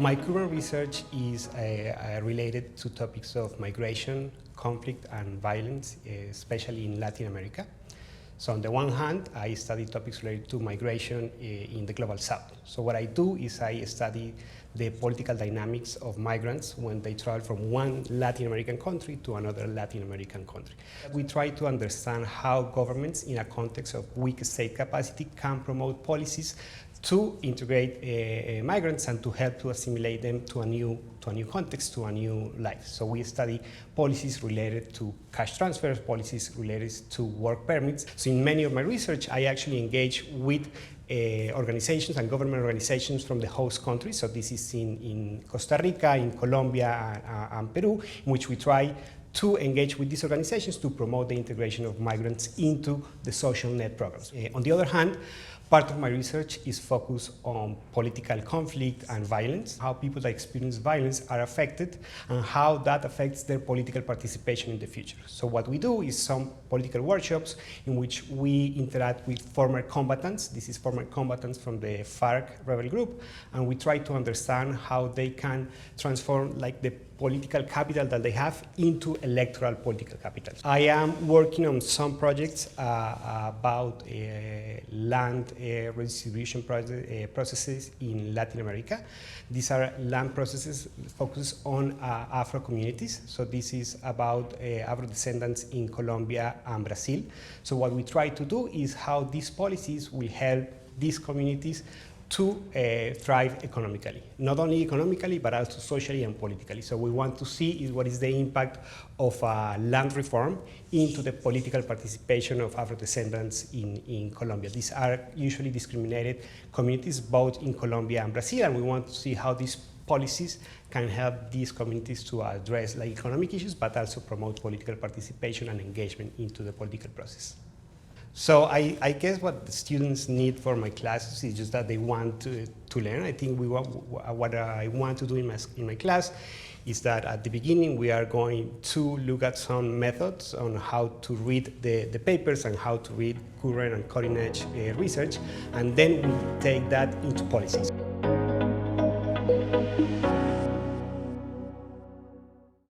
My current research is related to topics of migration, conflict, and violence, especially in Latin America. So on the one hand, I study topics related to migration in the Global South. So what I do is I study the political dynamics of migrants when they travel from one Latin American country to another Latin American country. We try to understand how governments in a context of weak state capacity can promote policies to integrate migrants and to help to assimilate them to a new context, to a new life. So we study policies related to cash transfers, policies related to work permits. So in many of my research, I actually engage with organizations and government organizations from the host country. So this is in Costa Rica, in Colombia, and Peru, in which we try to engage with these organizations to promote the integration of migrants into the social net programs. On the other hand, part of my research is focused on political conflict and violence, how people that experience violence are affected, and how that affects their political participation in the future. So what we do is some political workshops in which we interact with former combatants. This is former combatants from the FARC rebel group, and we try to understand how they can transform the political capital that they have into electoral political capital. I am working on some projects about land redistribution processes in Latin America. These are land processes focused on Afro communities. So this is about Afro descendants in Colombia and Brazil. So what we try to do is how these policies will help these communities to thrive economically, not only economically, but also socially and politically. So we want to see what is the impact of land reform into the political participation of Afro-descendants in Colombia. These are usually discriminated communities, both in Colombia and Brazil, and we want to see how these policies can help these communities to address economic issues, but also promote political participation and engagement into the political process. So I guess what the students need for my classes is just that they want to learn. I think what I want to do in my class is that at the beginning we are going to look at some methods on how to read the papers and how to read current and cutting edge research, and then we take that into policies.